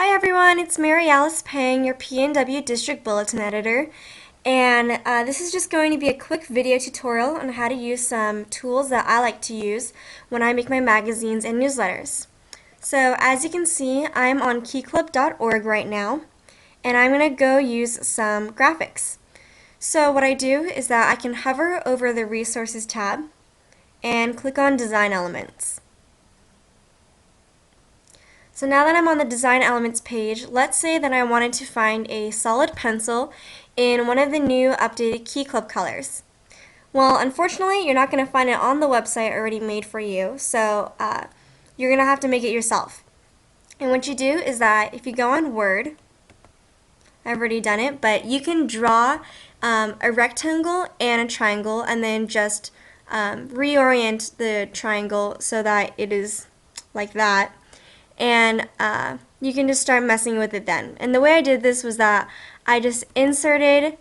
Hi everyone, it's Mary Alice Pang, your PNW District Bulletin Editor, and this is just going to be a quick video tutorial on how to use some tools that I like to use when I make my magazines and newsletters. So as you can see, I'm on keyclub.org right now, and I'm going to go use some graphics. So what I do is that I can hover over the Resources tab and click on Design Elements. So now that I'm on the Design Elements page, let's say that I wanted to find a solid pencil in one of the new updated Key Club colors. Well, unfortunately, you're not going to find it on the website already made for you, so you're going to have to make it yourself. And what you do is that if you go on Word, I've already done it, but you can draw a rectangle and a triangle and then just reorient the triangle so that it is like that. And you can just start messing with it then. And the way I did this was that I just inserted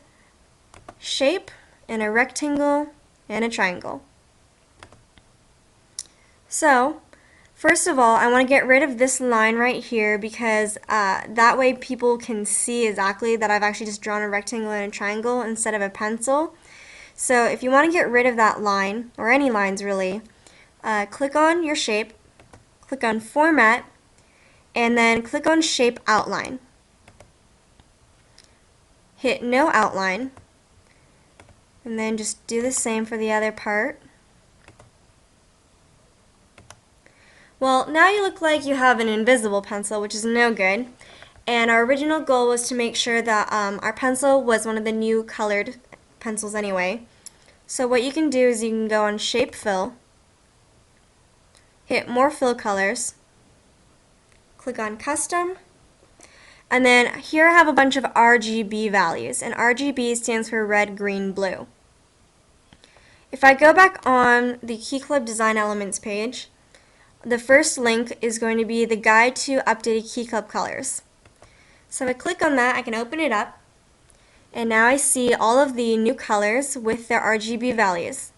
shape and a rectangle and a triangle. So first of all, I want to get rid of this line right here because that way people can see exactly that I've actually just drawn a rectangle and a triangle instead of a pencil. So if you want to get rid of that line, or any lines really, click on your shape, click on Format, and then click on Shape Outline. Hit No Outline, and then just do the same for the other part. Well, now you look like you have an invisible pencil, which is no good. And our original goal was to make sure that our pencil was one of the new colored pencils anyway. So what you can do is you can go on Shape Fill, hit More Fill Colors, click on Custom, and then here I have a bunch of RGB values, and RGB stands for red, green, blue. If I go back on the Key Club Design Elements page, the first link is going to be the Guide to Updated Key Club Colors. So if I click on that, I can open it up, and now I see all of the new colors with their RGB values.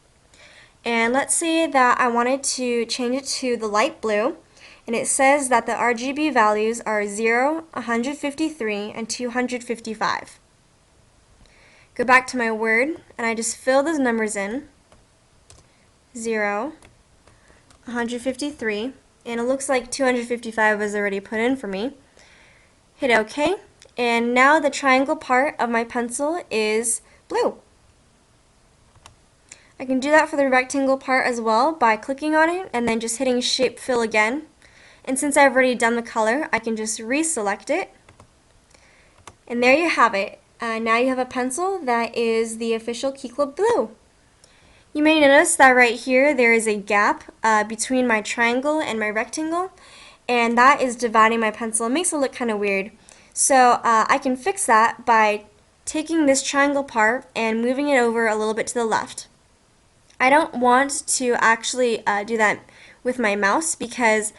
And let's say that I wanted to change it to the light blue, and it says that the RGB values are 0, 153, and 255. Go back to my Word, and I just fill those numbers in. 0, 153, and it looks like 255 was already put in for me. Hit OK, and now the triangle part of my pencil is blue. I can do that for the rectangle part as well by clicking on it and then just hitting Shape Fill again. And since I've already done the color, I can just reselect it. And there you have it. Now you have a pencil that is the official Key Club blue. You may notice that right here there is a gap between my triangle and my rectangle, and that is dividing my pencil. It makes it look kind of weird. So I can fix that by taking this triangle part and moving it over a little bit to the left. I don't want to actually do that with my mouse because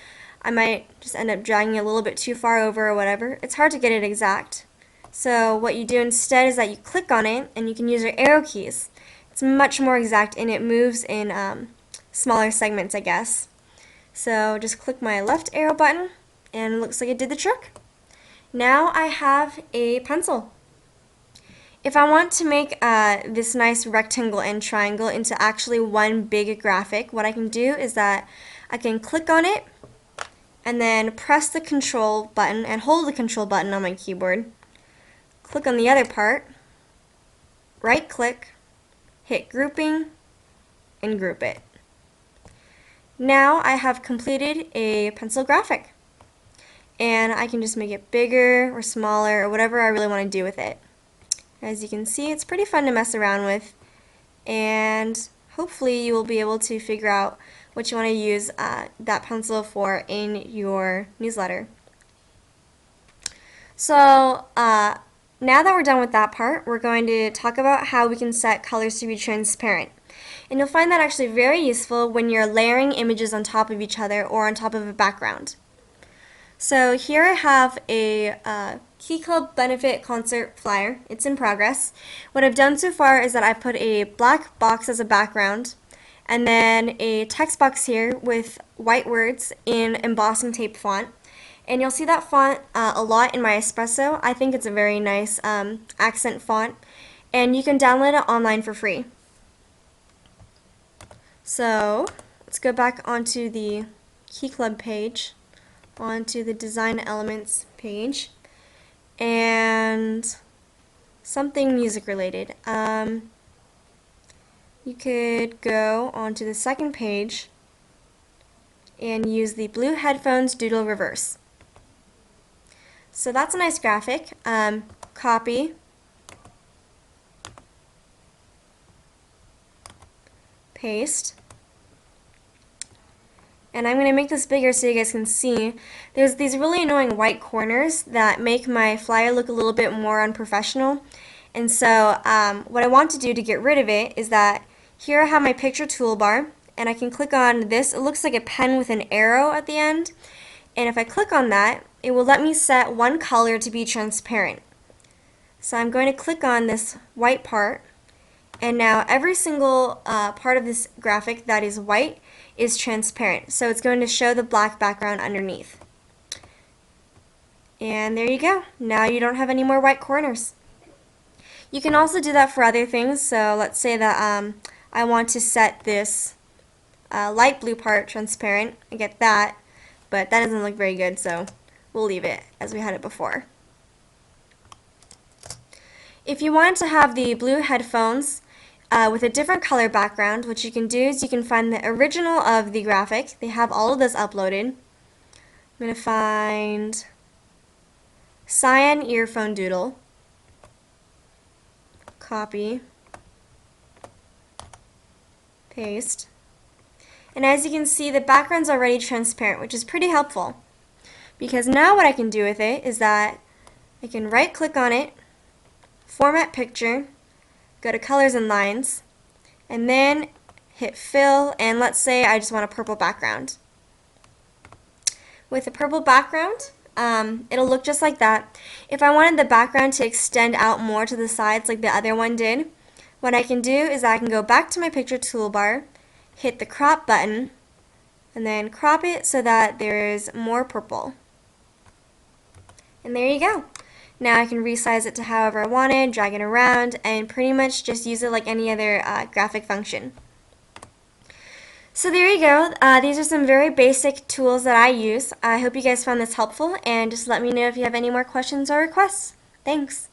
I might just end up dragging it a little bit too far over or whatever. It's hard to get it exact. So what you do instead is that you click on it and you can use your arrow keys. It's much more exact and it moves in smaller segments, I guess. So just click my left arrow button and it looks like it did the trick. Now I have a pencil. If I want to make this nice rectangle and triangle into actually one big graphic, what I can do is that I can click on it and then press the Control button and hold the Control button on my keyboard. Click on the other part, right click, hit Grouping, and group it. Now I have completed a pencil graphic, and I can just make it bigger or smaller or whatever I really want to do with it. As you can see, it's pretty fun to mess around with, and hopefully you will be able to figure out what you want to use that pencil for in your newsletter. So now that we're done with that part, we're going to talk about how we can set colors to be transparent. And you'll find that actually very useful when you're layering images on top of each other or on top of a background. So here I have a Key Club Benefit Concert flyer. It's in progress. What I've done so far is that I put a black box as a background and then a text box here with white words in embossing tape font. And you'll see that font a lot in my espresso. I think it's a very nice accent font, and you can download it online for free. So let's go back onto the Key Club page, onto the Design Elements page, and something music related. You could go onto the second page and use the blue headphones doodle reverse. So that's a nice graphic. Copy, paste, and I'm going to make this bigger so you guys can see. There's these really annoying white corners that make my flyer look a little bit more unprofessional, and so what I want to do to get rid of it is that here I have my picture toolbar, and I can click on this. It looks like a pen with an arrow at the end, and if I click on that, it will let me set one color to be transparent. So I'm going to click on this white part, and now every single part of this graphic that is white is transparent. So it's going to show the black background underneath. And there you go. Now you don't have any more white corners. You can also do that for other things. So let's say that I want to set this light blue part transparent. I get that, but that doesn't look very good, so we'll leave it as we had it before. If you want to have the blue headphones with a different color background, what you can do is you can find the original of the graphic. They have all of this uploaded. I'm going to find cyan earphone doodle, copy, paste, and as you can see, the background's already transparent, which is pretty helpful, because now what I can do with it is that I can right click on it, format picture, go to colors and lines, and then hit fill, and let's say I just want a purple background. With a purple background, it'll look just like that. If I wanted the background to extend out more to the sides like the other one did, what I can do is I can go back to my picture toolbar, hit the crop button, and then crop it so that there is more purple. And there you go. Now I can resize it to however I wanted, drag it around, and pretty much just use it like any other graphic function. So there you go. These are some very basic tools that I use. I hope you guys found this helpful, and just let me know if you have any more questions or requests. Thanks.